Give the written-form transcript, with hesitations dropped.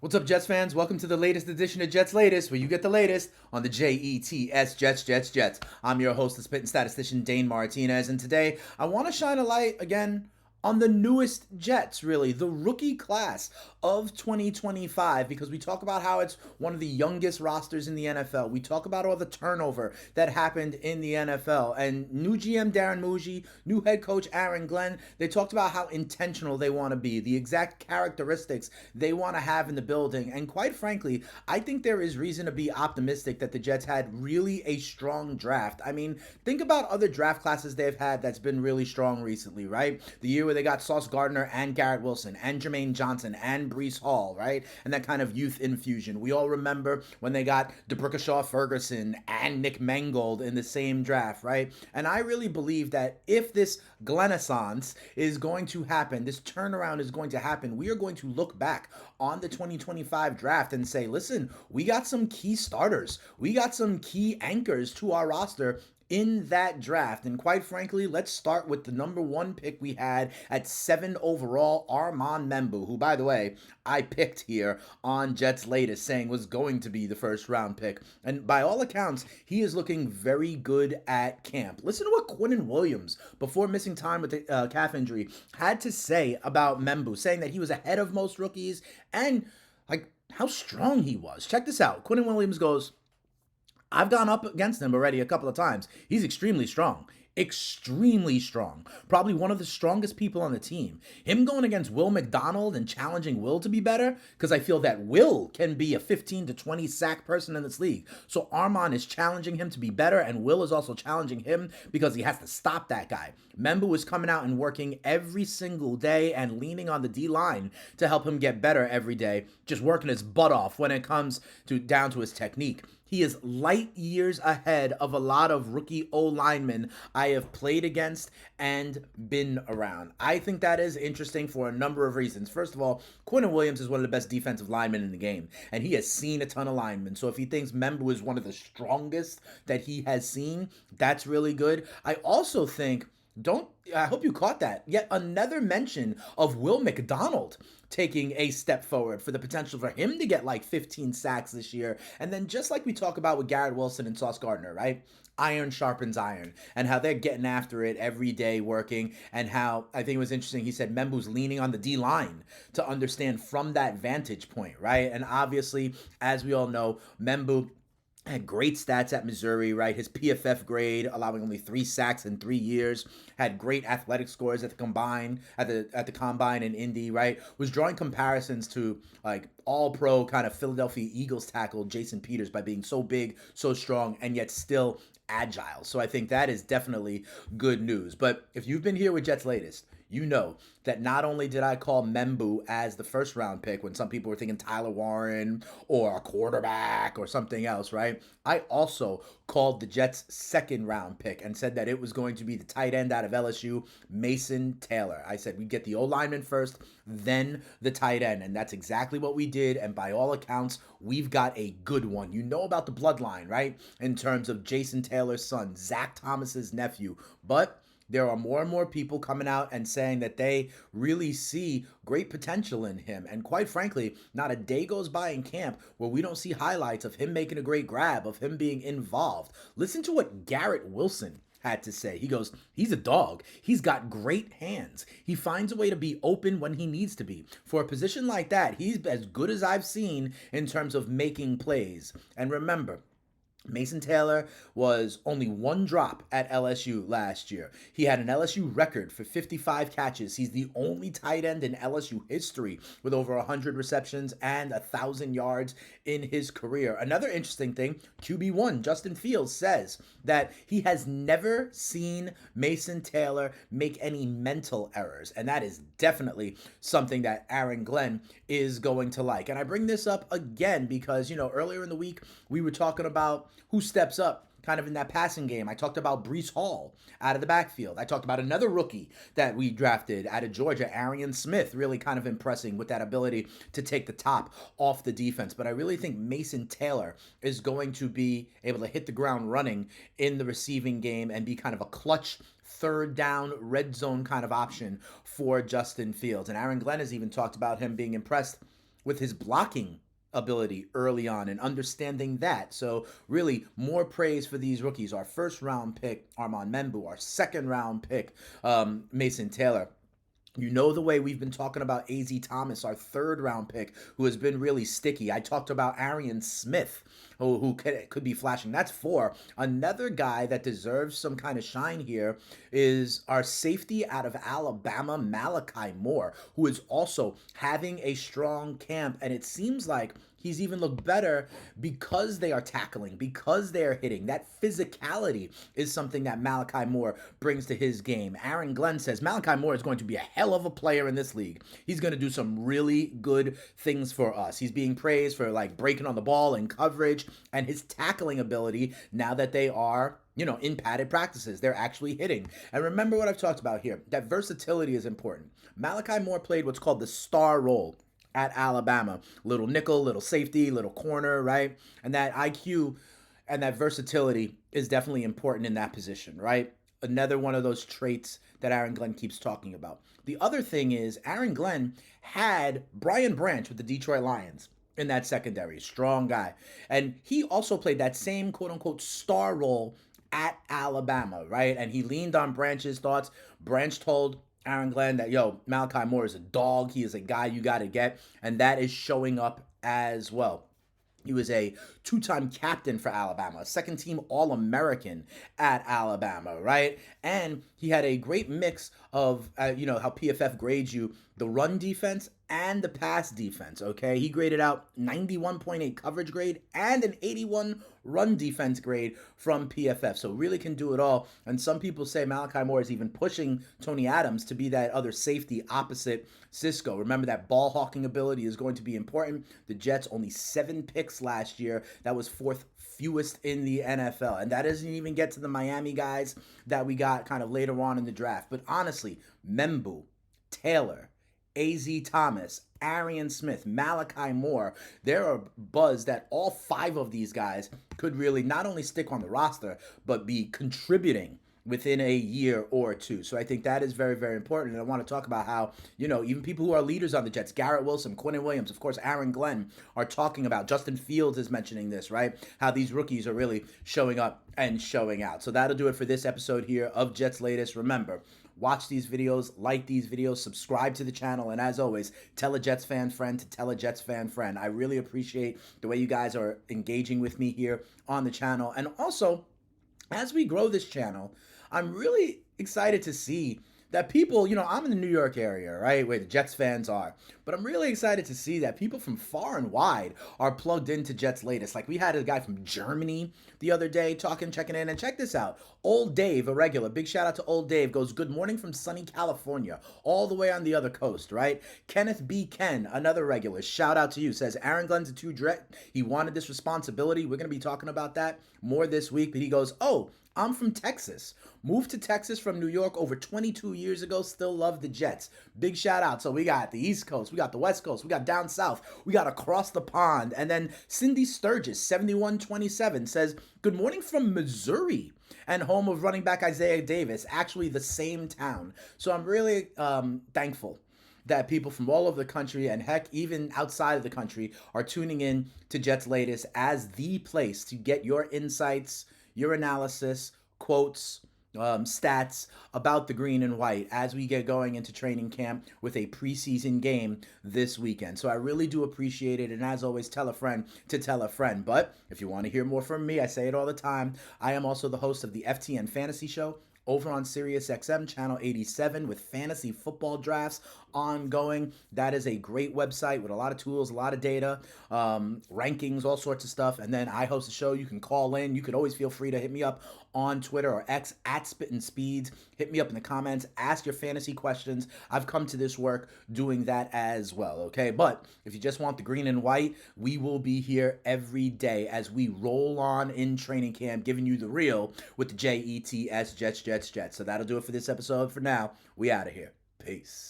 What's up, Jets fans? Welcome to the latest edition of Jets Latest, where you get the latest on the Jets, Jets. I'm your host, the spitting statistician, Dane Martinez, and today I want to shine a light again on the newest Jets, really, the rookie class of 2025, because we talk about how it's one of the youngest rosters in the NFL. We talk about all the turnover that happened in the NFL, and new GM Darren Muji, new head coach Aaron Glenn, they talked about how intentional they want to be, the exact characteristics they want to have in the building, and quite frankly, I think there is reason to be optimistic that the Jets had really a strong draft. I mean, think about other draft classes they've had that's been really strong recently, right? The year where they got Sauce Gardner and Garrett Wilson and Jermaine Johnson and Breece Hall, right? And that kind of youth infusion. We all remember when they got DeBrickashaw Ferguson and Nick Mangold in the same draft, right? And I really believe that if this Glennaissance is going to happen, this turnaround is going to happen, we are going to look back on the 2025 draft and say, listen, we got some key starters. We got some key anchors to our roster in that draft. And quite frankly, let's start with the number one pick we had at 7 overall, Arman Meu, who, by the way, I picked here on Jets Latest, saying was going to be the first round pick. And by all accounts, he is looking very good at camp. Listen to what Quinnen Williams, before missing time with the calf injury, had to say about Meu, saying that he was ahead of most rookies and like how strong he was. Check this out. Quinnen Williams goes, I've gone up against him already a couple of times. He's extremely strong. Extremely strong. Probably one of the strongest people on the team. Him going against Will McDonald and challenging Will to be better, because I feel that Will can be a 15 to 20 sack person in this league. So Arman is challenging him to be better, and Will is also challenging him because he has to stop that guy. Membu is coming out and working every single day and leaning on the D-line to help him get better every day, just working his butt off when it comes to down to his technique. He is light years ahead of a lot of rookie O-linemen I have played against and been around. I think that is interesting for a number of reasons. First of all, Quinnen Williams is one of the best defensive linemen in the game, and he has seen a ton of linemen. So if he thinks Membu is one of the strongest that he has seen, that's really good. I also think I hope you caught that. Yet another mention of Will McDonald taking a step forward for the potential for him to get like 15 sacks this year. And then just like we talk about with Garrett Wilson and Sauce Gardner, right? Iron sharpens iron, and how they're getting after it every day working, and how I think it was interesting. He said Membu's leaning on the D line to understand from that vantage point, right? And obviously, as we all know, Membu had great stats at Missouri, right? His PFF grade, allowing only 3 sacks in 3 years, had great athletic scores at the combine in Indy, right? Was drawing comparisons to like all pro kind of Philadelphia Eagles tackle Jason Peters by being so big, so strong, and yet still agile. So I think that is definitely good news. But if you've been here with Jets Latest, you know that not only did I call Membu as the first round pick when some people were thinking Tyler Warren or a quarterback or something else, right? I also called the Jets' second round pick and said that it was going to be the tight end out of LSU, Mason Taylor. I said we'd get the O-lineman first, then the tight end. And that's exactly what we did. And by all accounts, we've got a good one. You know about the bloodline, right? In terms of Jason Taylor's son, Zach Thomas's nephew. But there are more and more people coming out and saying that they really see great potential in him. And quite frankly, not a day goes by in camp where we don't see highlights of him making a great grab, of him being involved. Listen to what Garrett Wilson had to say. He goes, he's a dog. He's got great hands. He finds a way to be open when he needs to be. For a position like that, he's as good as I've seen in terms of making plays. And remember, Mason Taylor was only one drop at LSU last year. He had an LSU record for 55 catches. He's the only tight end in LSU history with over 100 receptions and 1,000 yards in his career. Another interesting thing, QB1 Justin Fields says that he has never seen Mason Taylor make any mental errors, and that is definitely something that Aaron Glenn is going to like. And I bring this up again because, earlier in the week we were talking about who steps up kind of in that passing game. I talked about Breece Hall out of the backfield. I talked about another rookie that we drafted out of Georgia, Arian Smith, really kind of impressing with that ability to take the top off the defense. But I really think Mason Taylor is going to be able to hit the ground running in the receiving game and be kind of a clutch third down, red zone kind of option for Justin Fields. And Aaron Glenn has even talked about him being impressed with his blocking ability early on and understanding that. So really more praise for these rookies. Our first round pick, Arman Meu, our second round pick, Mason Taylor. You know the way we've been talking about AZ Thomas, our third round pick, who has been really sticky. I talked about Arian Smith, who could be flashing. That's four. Another guy that deserves some kind of shine here is our safety out of Alabama, Malachi Moore, who is also having a strong camp. And it seems like he's even looked better because they are tackling, because they are hitting. That physicality is something that Malachi Moore brings to his game. Aaron Glenn says Malachi Moore is going to be a hell of a player in this league. He's going to do some really good things for us. He's being praised for like breaking on the ball and coverage and his tackling ability now that they are in padded practices. They're actually hitting. And remember what I've talked about here, that versatility is important. Malachi Moore played what's called the star role at Alabama. Little nickel, little safety, little corner, right? And that IQ and that versatility is definitely important in that position, right? Another one of those traits that Aaron Glenn keeps talking about. The other thing is Aaron Glenn had Brian Branch with the Detroit Lions in that secondary. Strong guy. And he also played that same quote-unquote star role at Alabama, right? And he leaned on Branch's thoughts. Branch told Aaron Glenn that, Malachi Moore is a dog. He is a guy you got to get. And that is showing up as well. He was a two-time captain for Alabama, second-team All-American at Alabama, right? And he had a great mix of, how PFF grades you, the run defense and the pass defense, okay? He graded out 91.8 coverage grade and an 81 run defense grade from PFF. So really can do it all. And some people say Malachi Moore is even pushing Tony Adams to be that other safety opposite Cisco. Remember that ball hawking ability is going to be important. The Jets only 7 picks last year. That was fourth fewest in the NFL. And that doesn't even get to the Miami guys that we got kind of later on in the draft. But honestly, Meu, Taylor, AZ Thomas, Arian Smith, Malachi Moore, there are buzz that all 5 of these guys could really not only stick on the roster, but be contributing within a year or two. So I think that is very, very important. And I want to talk about how, even people who are leaders on the Jets, Garrett Wilson, Quinnen Williams, of course, Aaron Glenn, are talking about, Justin Fields is mentioning this, right? How these rookies are really showing up and showing out. So that'll do it for this episode here of Jets Latest. Remember, watch these videos, like these videos, subscribe to the channel, and as always, tell a Jets fan friend to tell a Jets fan friend. I really appreciate the way you guys are engaging with me here on the channel. And also, as we grow this channel, I'm really excited to see that people, I'm in the New York area, right, where the Jets fans are, but I'm really excited to see that people from far and wide are plugged into Jets Latest. Like we had a guy from Germany the other day checking in, and check this out. Old Dave, a regular, big shout out to Old Dave, goes, good morning from sunny California, all the way on the other coast, right? Kenneth B. Ken, another regular, shout out to you, says Aaron Glenn's a two-dret. He wanted this responsibility. We're going to be talking about that more this week, but he goes, I'm from Texas. Moved to Texas from New York over 22 years ago. Still love the Jets. Big shout out. So we got the East Coast. We got the West Coast. We got down south. We got across the pond. And then Cindy Sturgis, 7127, says, good morning from Missouri and home of running back Isaiah Davis. Actually the same town. So I'm really thankful that people from all over the country and heck, even outside of the country are tuning in to Jets Latest as the place to get your insights, your analysis, quotes, stats about the green and white as we get going into training camp with a preseason game this weekend. So I really do appreciate it. And as always, tell a friend to tell a friend. But if you want to hear more from me, I say it all the time. I am also the host of the FTN Fantasy Show over on SiriusXM channel 87 with fantasy football drafts ongoing. That is a great website with a lot of tools, a lot of data, rankings, all sorts of stuff. And then I host a show. You can call in. You could always feel free to hit me up on Twitter or X at Spittin' Speeds. Hit me up in the comments. Ask your fantasy questions. I've come to this work doing that as well, okay? But if you just want the green and white, we will be here every day as we roll on in training camp, giving you the real with the Jets, Jets, Jets. So that'll do it for this episode. For now, we out of here. Peace.